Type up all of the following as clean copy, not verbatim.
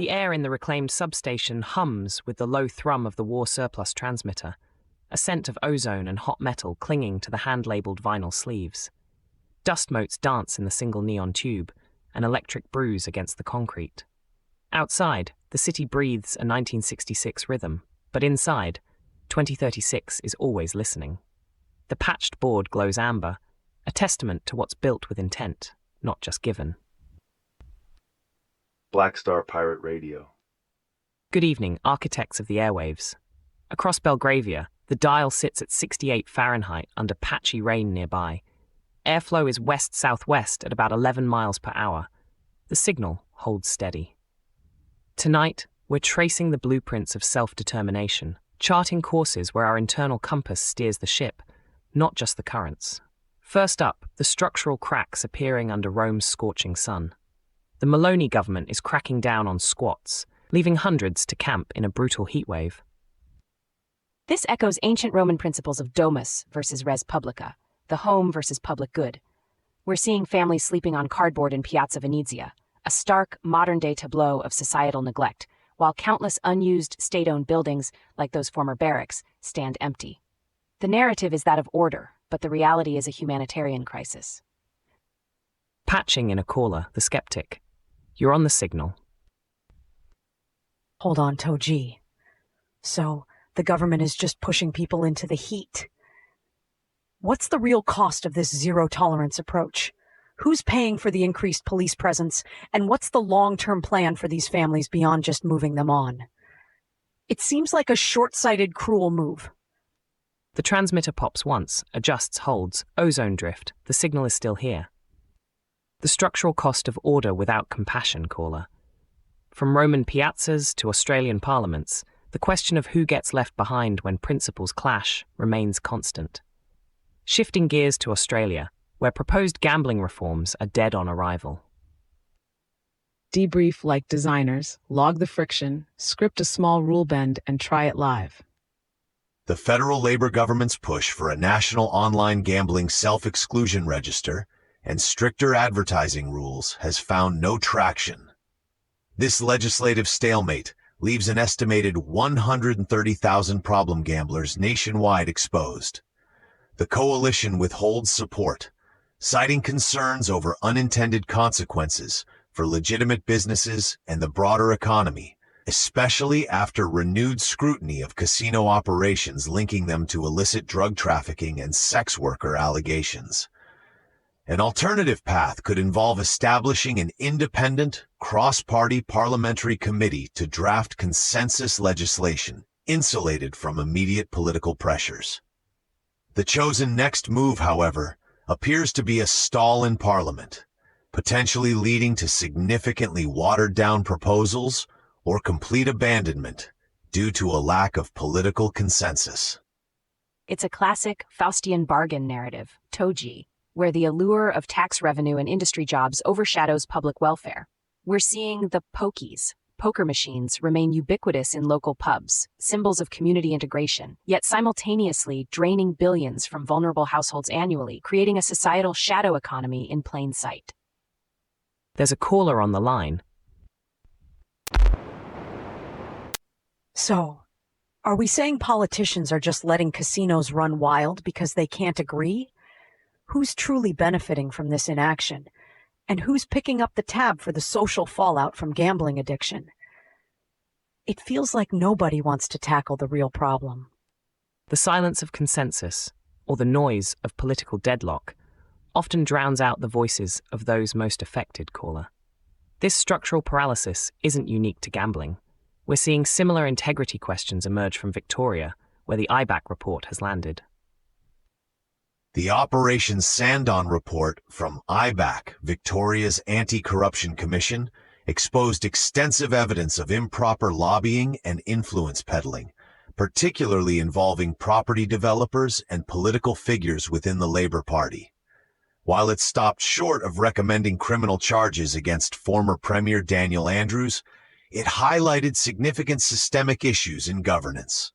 The air in the reclaimed substation hums with the low thrum of the war surplus transmitter, a scent of ozone and hot metal clinging to the hand-labeled vinyl sleeves. Dust motes dance in the single neon tube, an electric bruise against the concrete. Outside, the city breathes a 1966 rhythm, but inside, 2036 is always listening. The patched board glows amber, a testament to what's built with intent, not just given. Black Star Pirate Radio. Good evening, architects of the airwaves. Across Belgravia, the dial sits at 68 Fahrenheit under patchy rain nearby. Airflow is west-southwest at about 11 miles per hour. The signal holds steady. Tonight, we're tracing the blueprints of self-determination, charting courses where our internal compass steers the ship, not just the currents. First up, the structural cracks appearing under Rome's scorching sun. The Maloney government is cracking down on squats, leaving hundreds to camp in a brutal heatwave. This echoes ancient Roman principles of domus versus res publica, the home versus public good. We're seeing families sleeping on cardboard in Piazza Venezia, a stark, modern-day tableau of societal neglect, while countless unused state-owned buildings, like those former barracks, stand empty. The narrative is that of order, but the reality is a humanitarian crisis. Patching in a caller, the skeptic. You're on the signal. Hold on, Togee. So, the government is just pushing people into the heat. What's the real cost of this zero-tolerance approach? Who's paying for the increased police presence, and what's the long-term plan for these families beyond just moving them on? It seems like a short-sighted, cruel move. The transmitter pops once, adjusts, holds, ozone drift, the signal is still here. The structural cost of order without compassion, caller. From Roman piazzas to Australian parliaments, the question of who gets left behind when principles clash remains constant. Shifting gears to Australia, where proposed gambling reforms are dead on arrival. Debrief like designers, log the friction, script a small rule bend, and try it live. The federal Labor government's push for a national online gambling self-exclusion register and stricter advertising rules has found no traction. This legislative stalemate leaves an estimated 130,000 problem gamblers nationwide exposed. The coalition withholds support, citing concerns over unintended consequences for legitimate businesses and the broader economy, especially after renewed scrutiny of casino operations linking them to illicit drug trafficking and sex worker allegations. An alternative path could involve establishing an independent, cross-party parliamentary committee to draft consensus legislation, insulated from immediate political pressures. The chosen next move, however, appears to be a stall in Parliament, potentially leading to significantly watered-down proposals or complete abandonment due to a lack of political consensus. It's a classic Faustian bargain narrative, Togee, where the allure of tax revenue and industry jobs overshadows public welfare. We're seeing the pokies, poker machines, remain ubiquitous in local pubs, symbols of community integration, yet simultaneously draining billions from vulnerable households annually, creating a societal shadow economy in plain sight. There's a caller on the line. So, are we saying politicians are just letting casinos run wild because they can't agree? Who's truly benefiting from this inaction? And who's picking up the tab for the social fallout from gambling addiction? It feels like nobody wants to tackle the real problem. The silence of consensus, or the noise of political deadlock, often drowns out the voices of those most affected, caller. This structural paralysis isn't unique to gambling. We're seeing similar integrity questions emerge from Victoria, where the IBAC report has landed. The Operation Sandon report from IBAC, Victoria's Anti-Corruption Commission, exposed extensive evidence of improper lobbying and influence peddling, particularly involving property developers and political figures within the Labour Party. While it stopped short of recommending criminal charges against former Premier Daniel Andrews, it highlighted significant systemic issues in governance.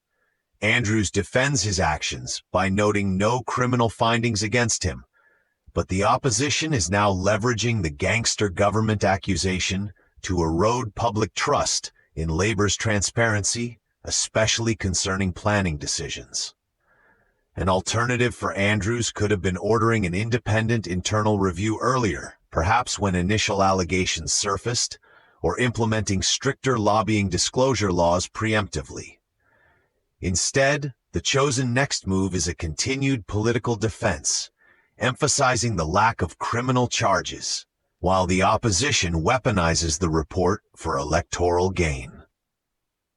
Andrews defends his actions by noting no criminal findings against him, but the opposition is now leveraging the gangster government accusation to erode public trust in labor's transparency, especially concerning planning decisions. An alternative for Andrews could have been ordering an independent internal review earlier, perhaps when initial allegations surfaced, or implementing stricter lobbying disclosure laws preemptively. Instead, the chosen next move is a continued political defense, emphasizing the lack of criminal charges, while the opposition weaponizes the report for electoral gain.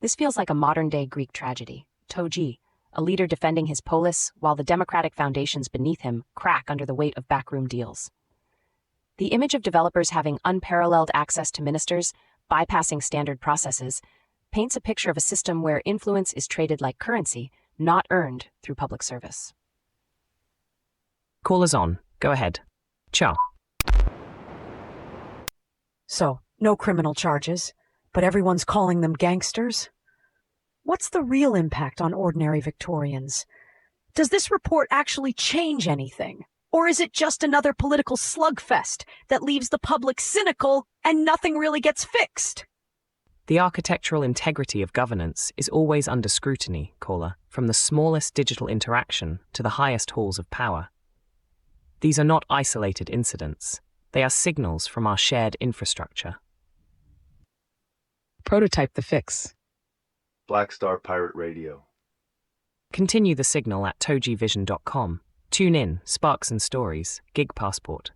This feels like a modern-day Greek tragedy. Togee, a leader defending his polis while the democratic foundations beneath him crack under the weight of backroom deals. The image of developers having unparalleled access to ministers, bypassing standard processes, paints a picture of a system where influence is traded like currency, not earned through public service. Callers on. Go ahead. Ciao. So, no criminal charges, but everyone's calling them gangsters? What's the real impact on ordinary Victorians? Does this report actually change anything? Or is it just another political slugfest that leaves the public cynical and nothing really gets fixed? The architectural integrity of governance is always under scrutiny, caller, from the smallest digital interaction to the highest halls of power. These are not isolated incidents. They are signals from our shared infrastructure. Prototype the fix. Black Star Pirate Radio. Continue the signal at TogeeVision.com. Tune in, Sparks and Stories, Gig Passport.